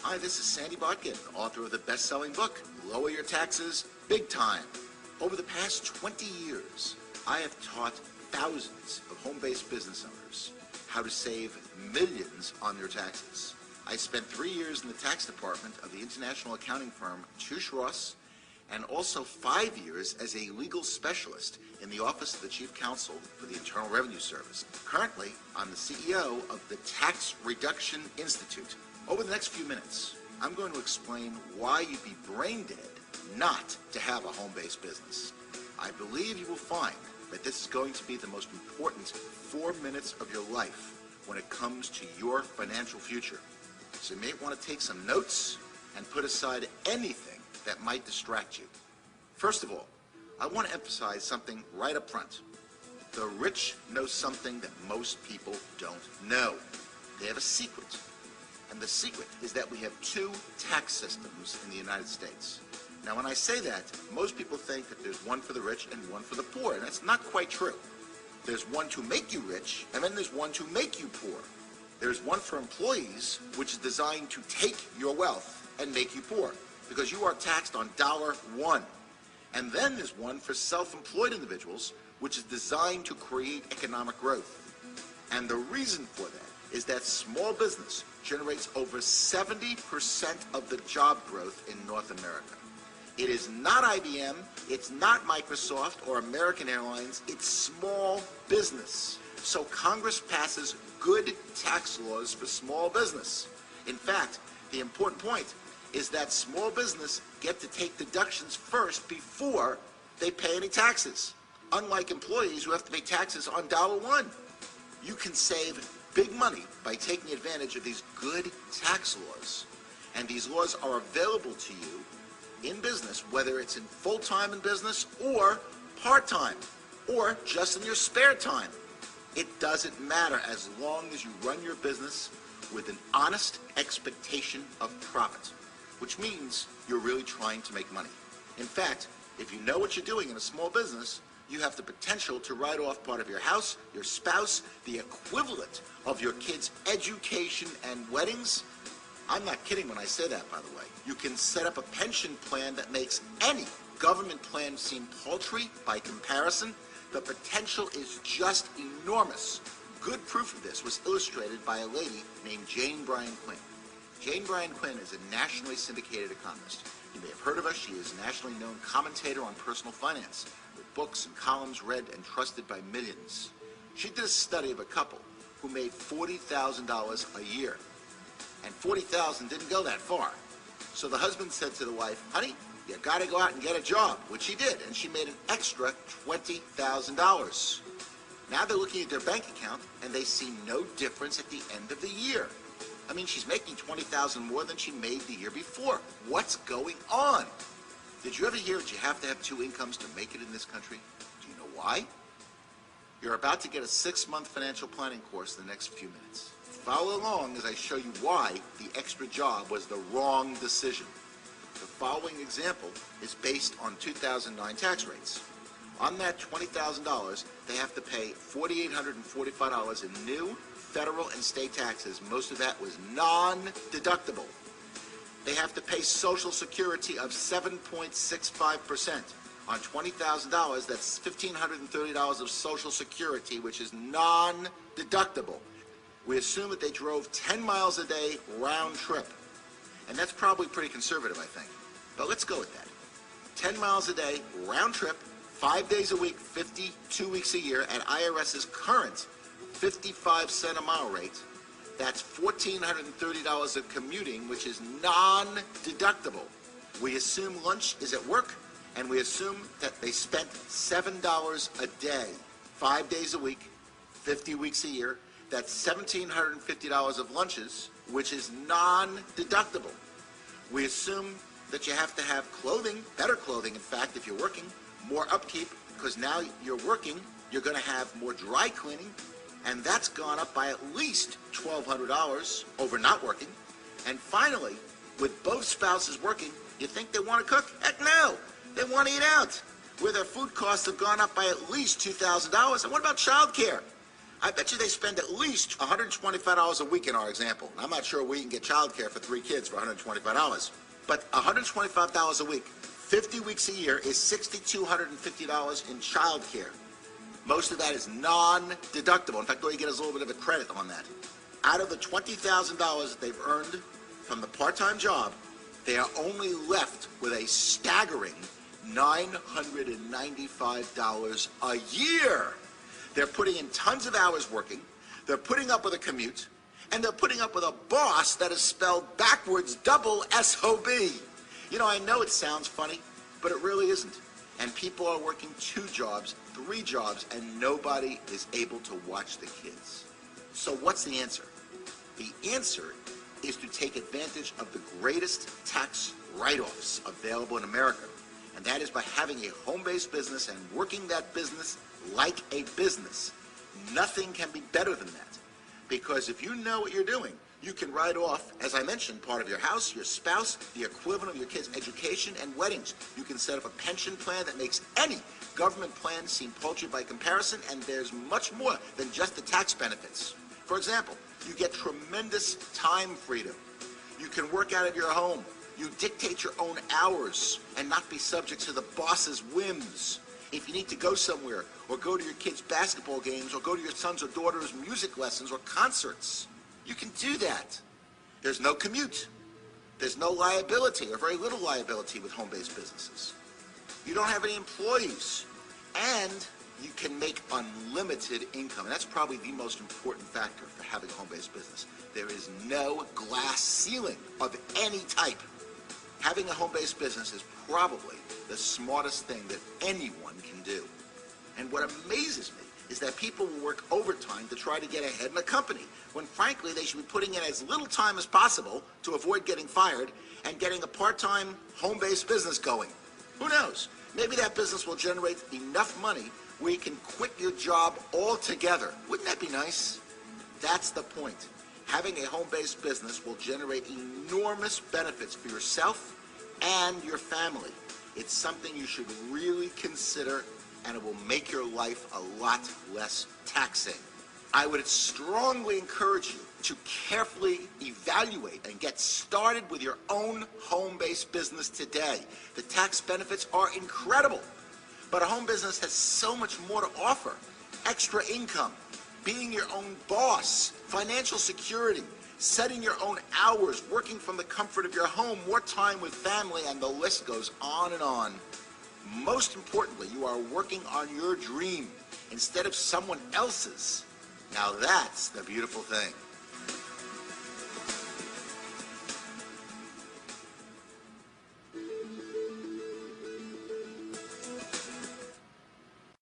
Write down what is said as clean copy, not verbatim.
Hi, this is Sandy Botkin, author of the best-selling book, Lower Your Taxes Big Time. Over the past 20 years, I have taught thousands of home-based business owners how to save millions on their taxes. I spent 3 years in the tax department of the international accounting firm Touche Ross, and also 5 years as a legal specialist in the Office of the Chief Counsel for the Internal Revenue Service. Currently, I'm the CEO of the Tax Reduction Institute. Over the next few minutes, I'm going to explain why you'd be brain dead not to have a home-based business. I believe you will find that this is going to be the most important 4 minutes of your life when it comes to your financial future. So you may want to take some notes and put aside anything that might distract you. First of all, I want to emphasize something right up front. The rich know something that most people don't know. They have a secret. And the secret is that we have 2 tax systems in the United States. Now, when I say that, most people think that there's one for the rich and one for the poor, and that's not quite true. There's one to make you rich, and then there's one to make you poor. There's one for employees, which is designed to take your wealth and make you poor, because you are taxed on $1. And then there's one for self-employed individuals, which is designed to create economic growth. And the reason for that is that small business generates over 70% of the job growth in North America. It is not IBM, it's not Microsoft or American Airlines, it's small business. So Congress passes good tax laws for small business. In fact, the important point is that small business get to take deductions first before they pay any taxes, unlike employees who have to pay taxes on $1. You can save big money by taking advantage of these good tax laws. And these laws are available to you in business, whether it's in full-time in business or part-time or just in your spare time. It doesn't matter as long as you run your business with an honest expectation of profit, which means you're really trying to make money. In fact, if you know what you're doing in a small business, you have the potential to write off part of your house, your spouse, the equivalent of your kids' education and weddings. I'm not kidding when I say that, by the way. You can set up a pension plan that makes any government plan seem paltry by comparison. The potential is just enormous. Good proof of this was illustrated by a lady named Jane Bryan Quinn. Jane Bryan Quinn is a nationally syndicated economist. You may have heard of her. She is a nationally known commentator on personal finance, with books and columns read and trusted by millions. She did a study of a couple who made $40,000 a year. And $40,000 didn't go that far. So the husband said to the wife, honey, you got to go out and get a job, which she did, and she made an extra $20,000. Now they're looking at their bank account, and they see no difference at the end of the year. I mean, she's making $20,000 more than she made the year before. What's going on? Did you ever hear that you have to have 2 incomes to make it in this country? Do you know why? You're about to get a 6-month financial planning course in the next few minutes. Follow along as I show you why the extra job was the wrong decision. The following example is based on 2009 tax rates. On that $20,000, they have to pay $4,845 in new federal and state taxes. Most of that was non-deductible. They have to pay Social Security of 7.65%. On $20,000, that's $1,530 of Social Security, which is non-deductible. We assume that they drove 10 miles a day round trip. And that's probably pretty conservative, I think. But let's go with that. 10 miles a day round trip, 5 days a week, 52 weeks a year at IRS's current 55-cent a mile rate. That's $1,430 of commuting, which is non-deductible. We assume lunch is at work, and we assume that they spent $7 a day, 5 days a week, 50 weeks a year. That's $1,750 of lunches, which is non-deductible. We assume that you have to have clothing, better clothing, in fact, if you're working, more upkeep, because now you're working, you're going to have more dry cleaning, and that's gone up by at least $1,200 over not working. And finally, with both spouses working, you think they want to cook? Heck no! They want to eat out, where their food costs have gone up by at least $2,000. And what about childcare? I bet you they spend at least $125 a week in our example. I'm not sure we can get childcare for 3 kids for $125, but $125 a week, 50 weeks a year is $6,250 in childcare. Most of that is non-deductible. In fact, all you get is a little bit of a credit on that. Out of the $20,000 that they've earned from the part-time job, they are only left with a staggering $995 a year. They're putting in tons of hours working, they're putting up with a commute, and they're putting up with a boss that is spelled backwards double S-O-B. You know, I know it sounds funny, but it really isn't. And people are working 2 jobs, 3 jobs, and nobody is able to watch the kids. So what's the answer? The answer is to take advantage of the greatest tax write-offs available in America. And that is by having a home-based business and working that business like a business. Nothing can be better than that. Because if you know what you're doing, you can write off, as I mentioned, part of your house, your spouse, the equivalent of your kids' education and weddings. You can set up a pension plan that makes any government plan seem paltry by comparison, and there's much more than just the tax benefits. For example, you get tremendous time freedom. You can work out of your home. You dictate your own hours and not be subject to the boss's whims. If you need to go somewhere, or go to your kids' basketball games, or go to your son's or daughter's music lessons or concerts, you can do that. There's no commute. There's no liability, or very little liability with home-based businesses. You don't have any employees. And you can make unlimited income. And that's probably the most important factor for having a home-based business. There is no glass ceiling of any type. Having a home-based business is probably the smartest thing that anyone can do. And what amazes me is that people will work overtime to try to get ahead in a company, when frankly they should be putting in as little time as possible to avoid getting fired and getting a part-time home-based business going. Who knows? Maybe that business will generate enough money where you can quit your job altogether. Wouldn't that be nice? That's the point. Having a home-based business will generate enormous benefits for yourself and your family. It's something you should really consider, and it will make your life a lot less taxing. I would strongly encourage you to carefully evaluate and get started with your own home-based business today. The tax benefits are incredible, but a home business has so much more to offer. Extra income, being your own boss, financial security, setting your own hours, working from the comfort of your home, more time with family, and the list goes on and on. Most importantly, you are working on your dream instead of someone else's. Now that's the beautiful thing.